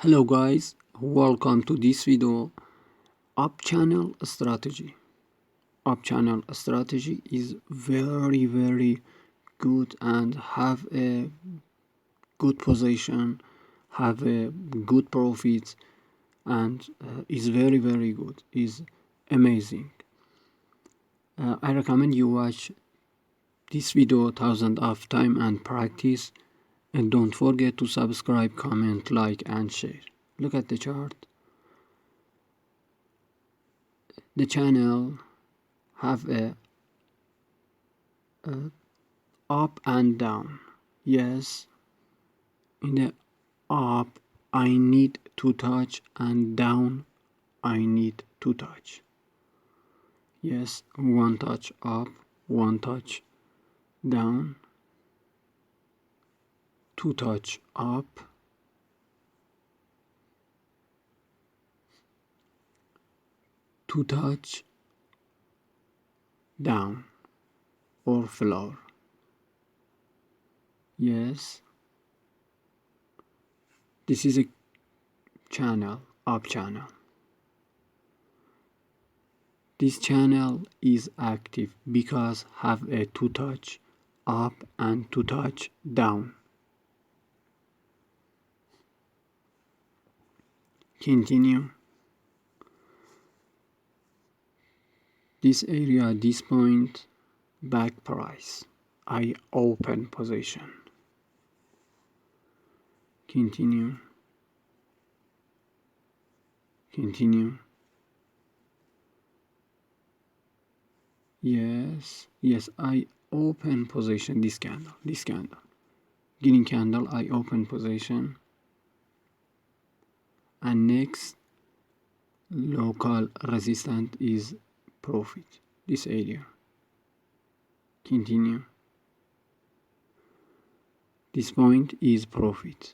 Hello guys, welcome to this video. Up channel strategy. Up channel strategy is very good and have a good position, have a good profit, and is very good. Is amazing. I recommend you watch this video thousand of time and practice, and don't forget to subscribe, comment, like, and share. Look at the chart. The channel have a up and down. Yes, in the up I need to touch, and down I need to touch. Yes, one touch up, one touch down, two touch up, two touch down or floor. Yes, this is a channel, up channel. This channel is active because have a two touch up and two touch down. Continue. This area, this point, back price. I open position. Continue. Continue. Yes, I open position. This candle, green candle, I open position. And next local resistance is profit. This area. Continue. This point is profit.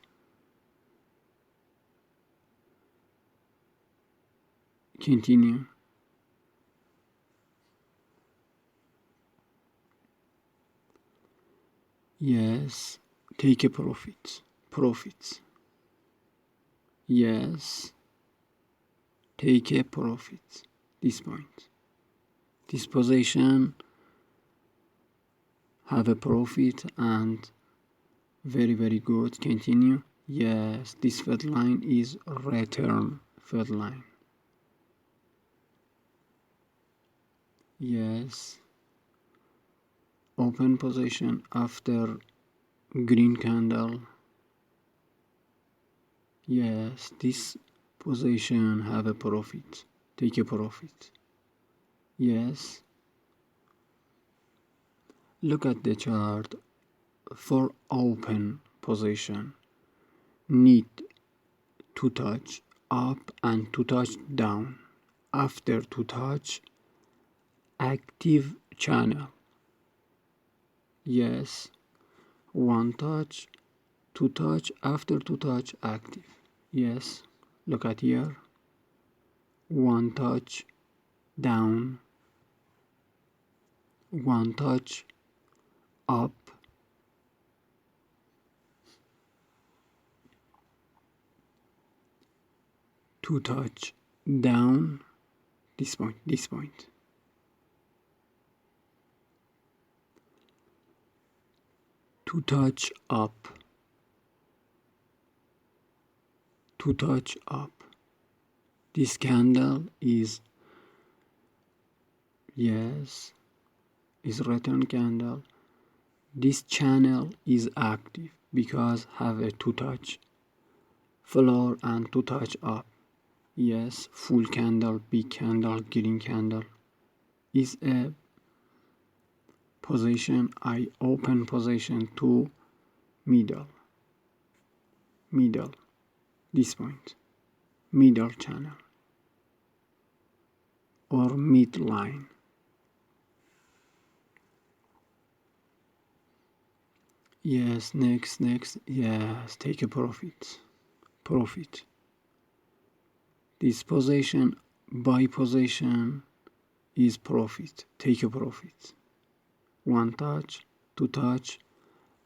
Continue. Yes, take a profit. Profits. Yes, take a profit. This point. This position have a profit and very good. Continue. Yes, this fed line is return fed line. Yes, open position after green candle. Yes, this position have a profit. Take a profit. Yes, look at the chart. For open position need to touch up and to touch down. After to touch active channel. Yes, one touch, two touch, after two touch active. Yes, look at here. One touch down, one touch up, two touch down, this point. Two touch up, two touch up. This candle is, yes, is return candle. This channel is active because have a two touch floor and two touch up. Yes, full candle, big candle, green candle is a position. I open position to middle, this point, middle channel or midline. Yes, next, yes, take a profit. This position by position is profit. Take a profit. One touch, two touch,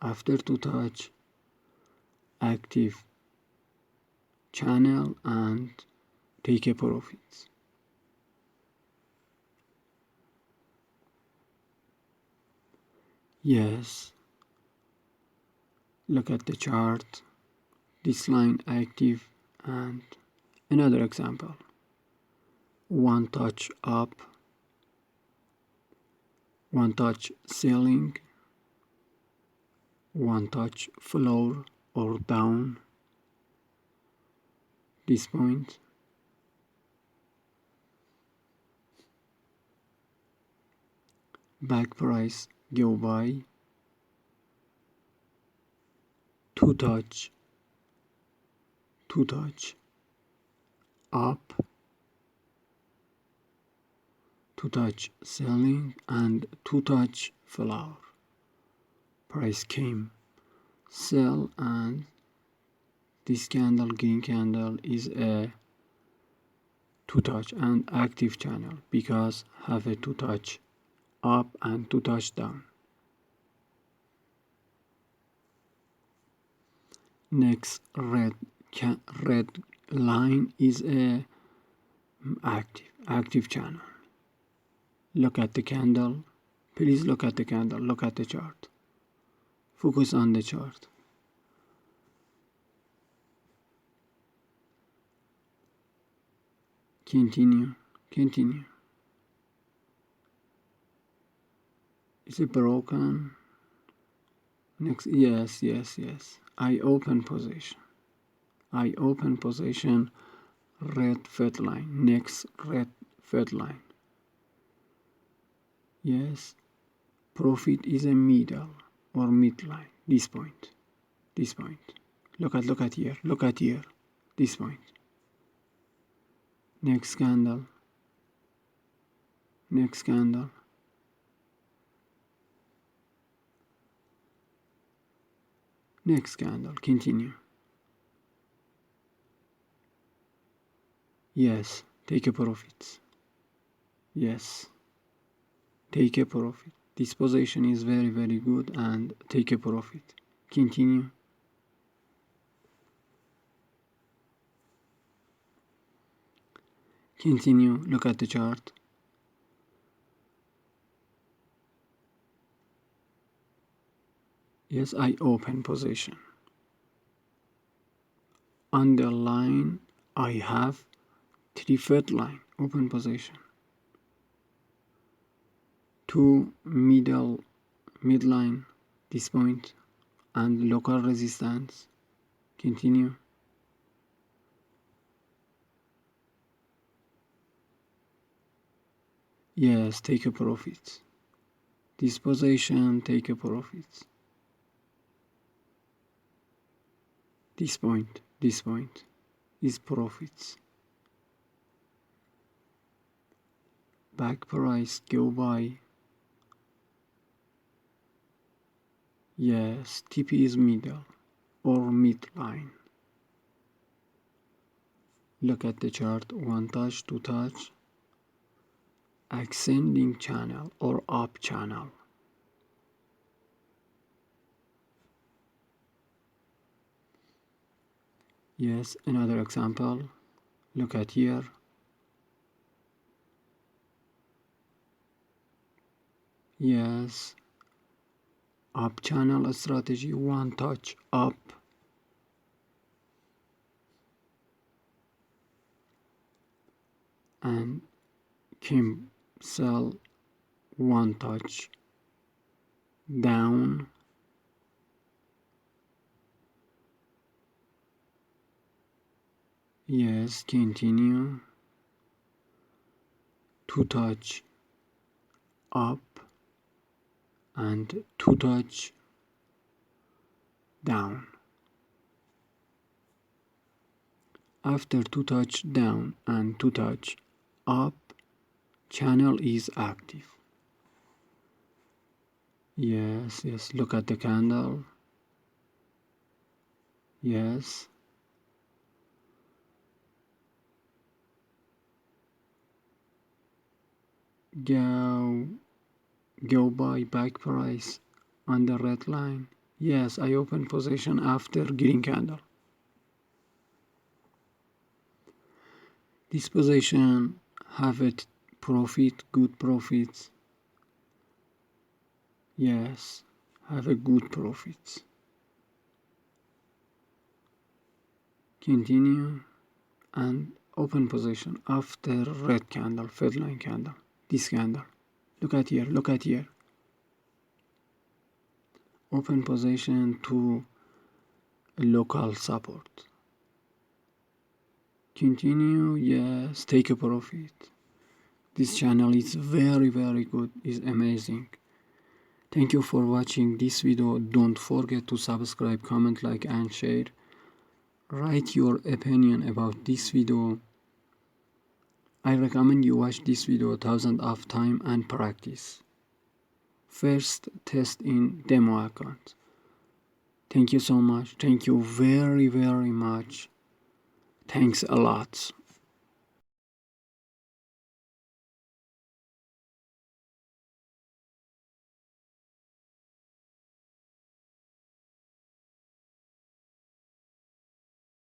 after two touch active channel and take a profit. Yes, look at the chart, this line active, and another example. One touch up, one touch selling, one touch floor or down, this point. Back price go by, two touch up, two touch selling, and two touch flower. Price came, sell, and this candle, green candle, is a two touch and active channel because have a two touch up and two touch down. Next red line is a active channel. Look at the candle. Please look at the candle. Look at the chart. Focus on the chart. Continue. Is it broken? Next, yes. I open position. Red fat line. Next red fat line. Yes. Profit is a middle or midline. This point. Look at here. This point. Next candle. Next candle. Continue. Yes, take a profit. Yes, take a profit. This position is very good and take a profit. Continue. Look at the chart. Yes, I open position. On the line I have three fat line, open position, two midline, this point, and local resistance. Continue. Yes, take a profit. This position, take a profit. This point is profits. Back price go by. Yes, TP is middle or midline. Look at the chart, one touch, two touch, ascending channel or up channel. Yes, another example. Look at here. Yes, up channel strategy, one touch up, and came sell, one touch down, yes, continue, two touch up and two touch down. After two touch down and two touch up, channel is active. Yes, look at the candle. Yes, go by back price on the red line. Yes, I open position after green candle. This position have a profit, good profits. Yes, have a good profits. Continue and open position after red candle, Fed line candle, this candle. Look at here, look at here. Open position to local support. Continue, yes, take a profit. This channel is very good, is amazing. Thank you for watching this video. Don't forget to subscribe, comment, like and share. Write your opinion about this video. I recommend you watch this video 1000 of time and practice. First test in demo account. Thank you so much. Thank you very much. Thanks a lot.